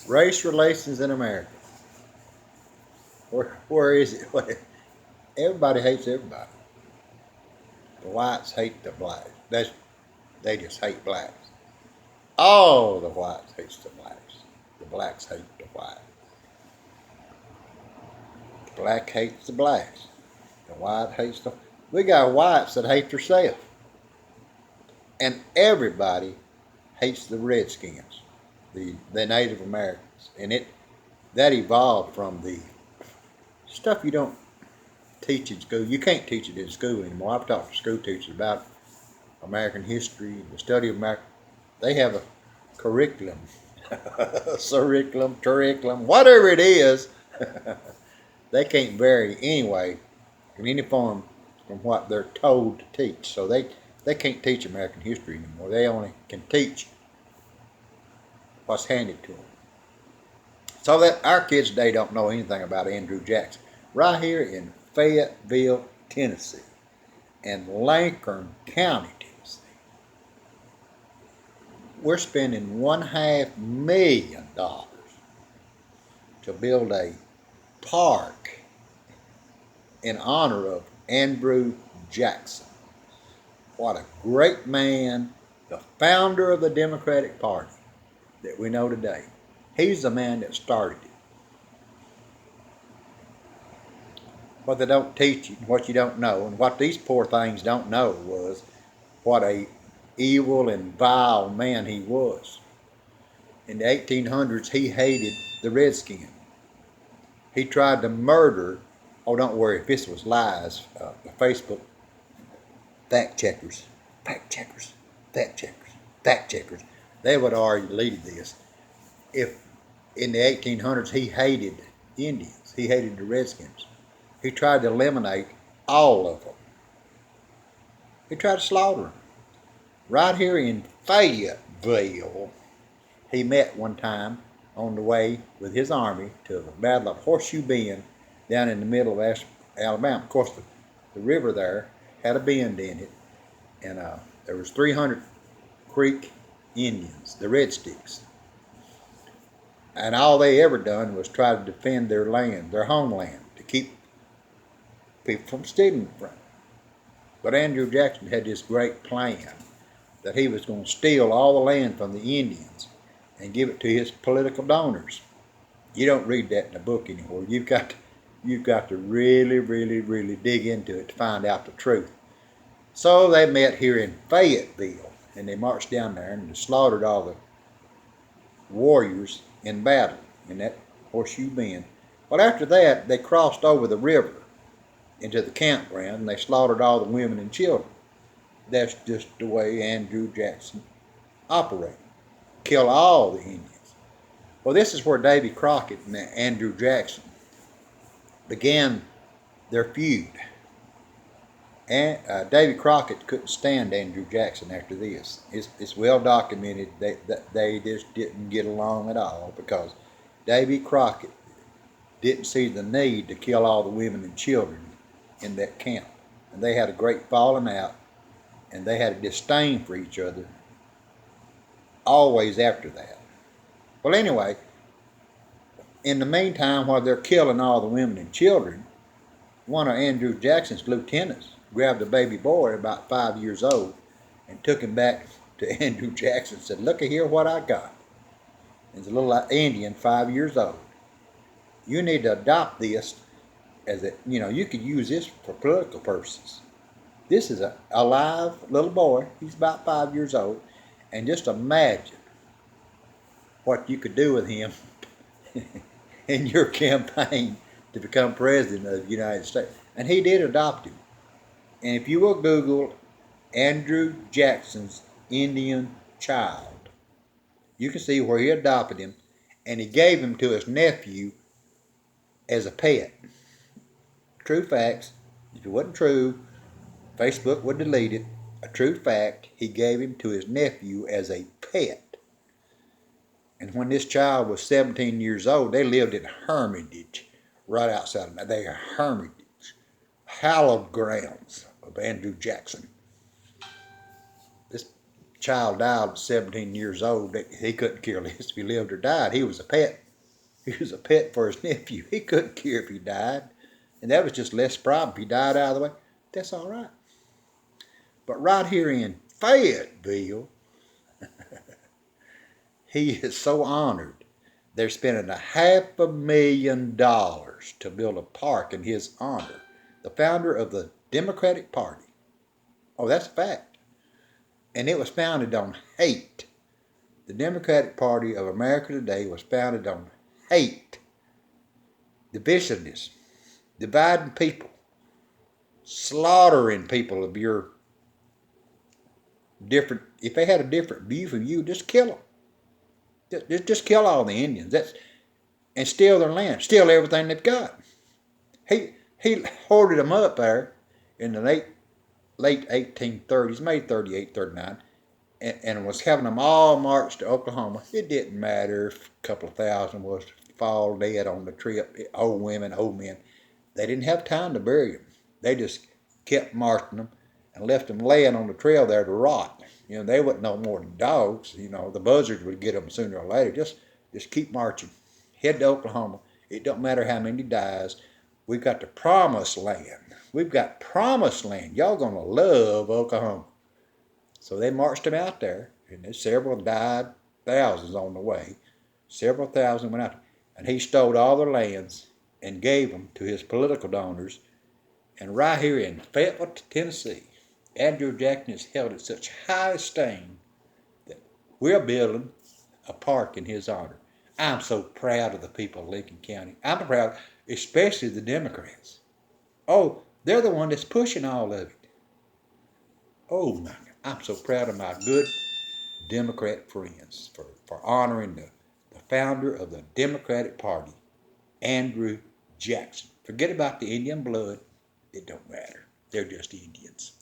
Race relations in America. Where is it? Everybody hates everybody. The whites hate the blacks. They just hate blacks. All the whites hates the blacks. The blacks hate the whites. The black hates the blacks. The white hates the. We got whites that hate themselves, and everybody hates the Redskins, the Native Americans, and it that evolved from the stuff you don't teach in school. You can't teach it in school anymore. I've talked to school teachers about American history, the study of America. They have a curriculum, curriculum, whatever it is. They can't vary anyway in any form from what they're told to teach. So they can't teach American history anymore. They only can teach what's handed to them. So that our kids today don't know anything about Andrew Jackson. Right here in Fayetteville, Tennessee, and Lincoln County, Tennessee, we're spending $500,000 to build a park in honor of Andrew Jackson. What a great man, the founder of the Democratic Party that we know today. He's the man that started it. What they don't teach you, what you don't know, and what these poor things don't know was what a evil and vile man he was. In the 1800s, he hated the Redskin. He tried to murder. Oh, don't worry, if this was lies, Facebook fact checkers, they would have already deleted this. If in the 1800s he hated Indians, he hated the Redskins. He tried to eliminate all of them. He tried to slaughter them. Right here in Fayetteville, he met one time on the way with his army to the Battle of Horseshoe Bend down in the middle of Alabama. Of course, the river there had a bend in it, and there was 300 Creek Indians, the Red Sticks. And all they ever done was try to defend their land, their homeland, to keep people from stealing from it. But Andrew Jackson had this great plan that he was going to steal all the land from the Indians and give it to his political donors. You don't read that in a book anymore. You've got to really, really, really dig into it to find out the truth. So they met here in Fayetteville, and they marched down there and slaughtered all the warriors in battle in that Horseshoe Bend. Well, after that, they crossed over the river into the campground, and they slaughtered all the women and children. That's just the way Andrew Jackson operated. Kill all the Indians. Well, this is where Davy Crockett and Andrew Jackson began their feud. And Davy Crockett couldn't stand Andrew Jackson after this. It's well documented that they just didn't get along at all because Davy Crockett didn't see the need to kill all the women and children in that camp. And they had a great falling out, and they had a disdain for each other always after that. Well, anyway, in the meantime, while they're killing all the women and children, one of Andrew Jackson's lieutenants grabbed a baby boy about 5 years old and took him back to Andrew Jackson and said, "Look here what I got." It's a little Indian, 5 years old. You need to adopt this as you could use this for political purposes. This is a live little boy. He's about 5 years old. And just imagine what you could do with him in your campaign to become president of the United States. And he did adopt him. And if you will Google Andrew Jackson's Indian child, you can see where he adopted him, and he gave him to his nephew as a pet. True facts. If it wasn't true, Facebook would delete it. A true fact, he gave him to his nephew as a pet. And when this child was 17 years old, they lived in Hermitage, right outside of they are Hermitage, hallowed grounds of Andrew Jackson. This child died at 17 years old. He couldn't care less if he lived or died. He was a pet. He was a pet for his nephew. He couldn't care if he died. And that was just less problem. If he died out of the way, that's all right. But right here in Fayetteville, he is so honored. They're spending $500,000 to build a park in his honor. The founder of the Democratic Party. Oh, that's a fact. And it was founded on hate. The Democratic Party of America today was founded on hate, divisiveness, dividing people, slaughtering people of your different. If they had a different view from you, just kill them. Just kill all the Indians. And steal their land, steal everything they've got. He hoarded them up there in the late 1830s, maybe 38, 39, and was having them all marched to Oklahoma. It didn't matter if a couple of thousand was to fall dead on the trip, old women, old men. They didn't have time to bury them. They just kept marching them and left them laying on the trail there to rot. They wasn't no more than dogs. The buzzards would get them sooner or later. Just keep marching. Head to Oklahoma. It don't matter how many dies. We've got the promised land. We've got promised land. Y'all gonna love Oklahoma. So they marched him out there, and several died, thousands on the way. Several thousand went out, and he stole all their lands and gave them to his political donors. And right here in Fayetteville, Tennessee, Andrew Jackson is held in such high esteem that we're building a park in his honor. I'm so proud of the people of Lincoln County. I'm proud, especially the Democrats. Oh, they're the one that's pushing all of it. Oh my God, I'm so proud of my good Democrat friends for honoring the founder of the Democratic Party, Andrew Jackson. Forget about the Indian blood. It don't matter. They're just Indians.